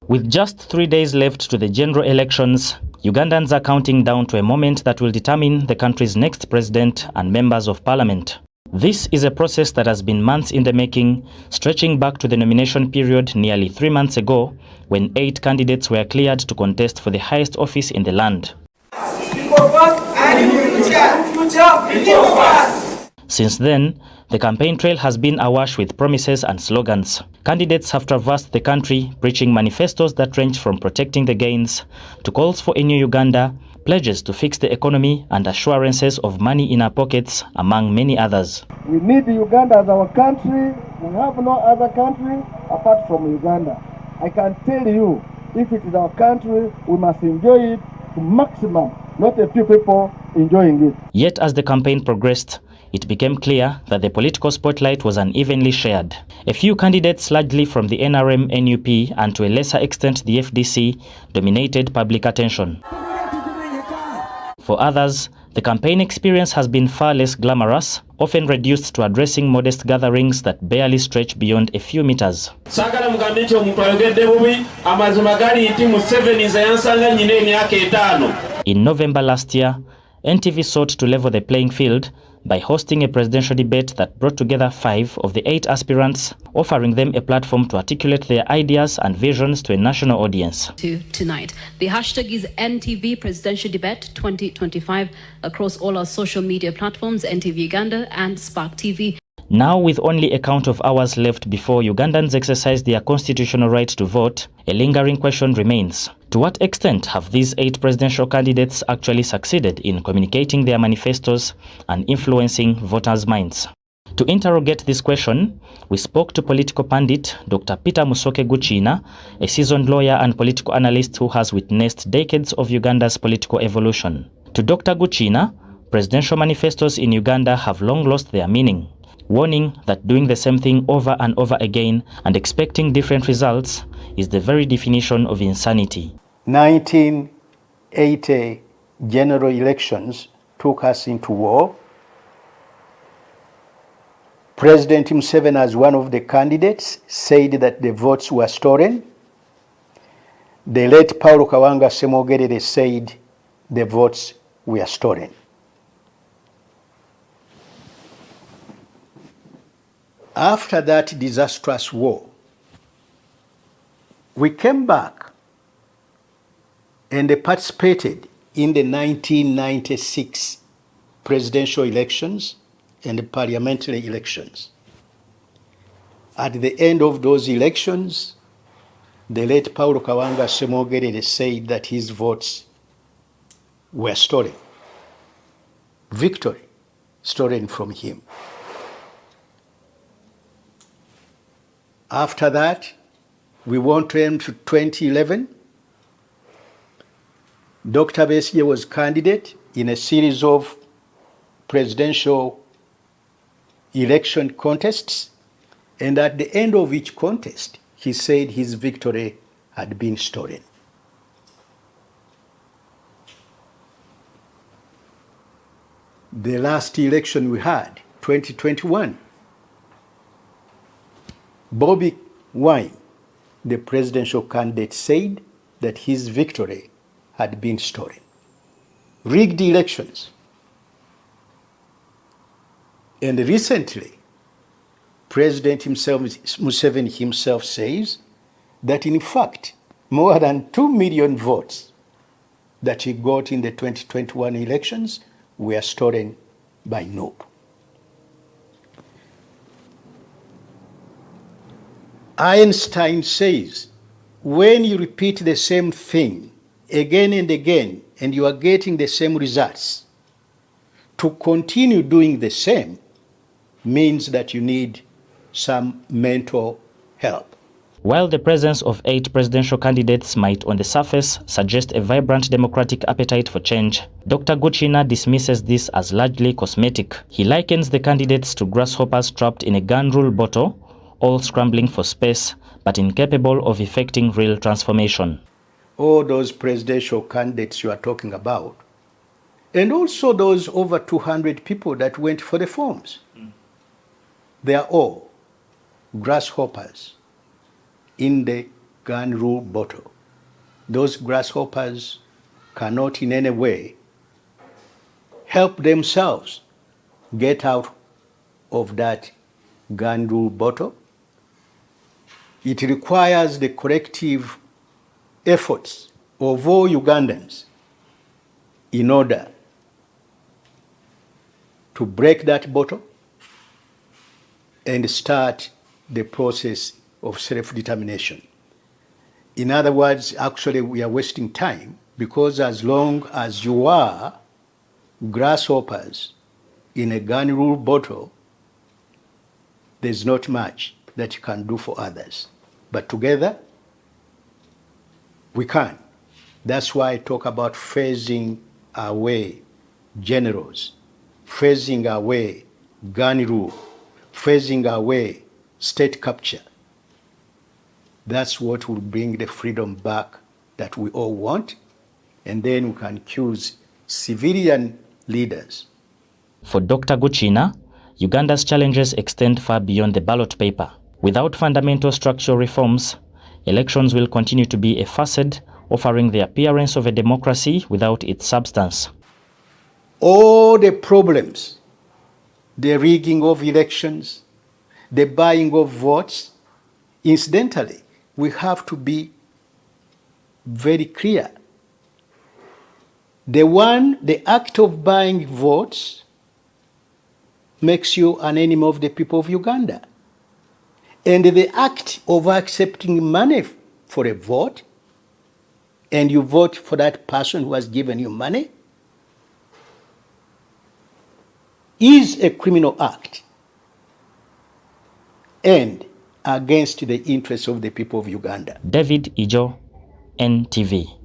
With just 3 days left to the general elections, Ugandans are counting down to a moment that will determine the country's next president and members of parliament. This is a process that has been months in the making, stretching back to the nomination period nearly 3 months ago, when 8 candidates were cleared to contest for the highest office in the land. Since then, the campaign trail has been awash with promises and slogans. Candidates have traversed the country preaching manifestos that range from protecting the gains to calls for a new Uganda, pledges to fix the economy, and assurances of money in our pockets, among many others. We need Uganda as our country. We have no other country apart from Uganda. I can tell you, if it is our country, we must enjoy it to maximum, not a few people enjoying it. Yet as the campaign progressed, it became clear that the political spotlight was unevenly shared. A few candidates, largely from the NRM, NUP, and to a lesser extent the FDC, dominated public attention. For others, the campaign experience has been far less glamorous, often reduced to addressing modest gatherings that barely stretch beyond a few meters. In November last year, NTV sought to level the playing field by hosting a presidential debate that brought together 5 of the 8 aspirants, offering them a platform to articulate their ideas and visions to a national audience. Tonight, the hashtag is NTV Presidential Debate 2025 across all our social media platforms, NTV Uganda and Spark TV. Now, with only a count of hours left before Ugandans exercise their constitutional right to vote, a lingering question remains. To what extent have these 8 presidential candidates actually succeeded in communicating their manifestos and influencing voters' minds? To interrogate this question, we spoke to political pundit Dr. Peter Musoke Guchina, a seasoned lawyer and political analyst who has witnessed decades of Uganda's political evolution. To Dr. Guchina, presidential manifestos in Uganda have long lost their meaning, warning that doing the same thing over and over again and expecting different results is the very definition of insanity. 1980 general elections took us into war. President Museveni, as one of the candidates, said that the votes were stolen. The late Paulo Kawanga Semogerere said the votes were stolen. After that disastrous war, we came back and participated in the 1996 presidential elections and parliamentary elections. At the end of those elections, the late Paulo Kawanga Semogerere said that his votes were stolen. Victory stolen from him. After that, we went to 2011. Dr. Besigye was candidate in a series of presidential election contests, and at the end of each contest, he said his victory had been stolen. The last election we had, 2021, Bobby Wine, the presidential candidate, said that his victory had been stolen. Rigged elections. And recently, President Museveni himself says that in fact, more than 2 million votes that he got in the 2021 elections were stolen by NOP. Einstein says, when you repeat the same thing again and again, and you are getting the same results, to continue doing the same means that you need some mental help. While the presence of 8 presidential candidates might on the surface suggest a vibrant democratic appetite for change, Dr. Guchina dismisses this as largely cosmetic. He likens the candidates to grasshoppers trapped in a gun rule bottle, all scrambling for space, but incapable of effecting real transformation. All those presidential candidates you are talking about, and also those over 200 people that went for the forms, they are all grasshoppers in the gun rule bottle. Those grasshoppers cannot in any way help themselves get out of that gun rule bottle. It requires the collective efforts of all Ugandans in order to break that bottle and start the process of self-determination. In other words, actually we are wasting time, because as long as you are grasshoppers in a gun rule bottle, there's not much that you can do for others. But together, we can. That's why I talk about phasing away generals, phasing away gun rule, phasing away state capture. That's what will bring the freedom back that we all want, and then we can choose civilian leaders. For Dr. Guchina, Uganda's challenges extend far beyond the ballot paper. Without fundamental structural reforms, elections will continue to be a facade offering the appearance of a democracy without its substance. All the problems, the rigging of elections, the buying of votes, incidentally, we have to be very clear. The act of buying votes makes you an enemy of the people of Uganda. And the act of accepting money for a vote, and you vote for that person who has given you money, is a criminal act and against the interests of the people of Uganda. David Ijo, NTV.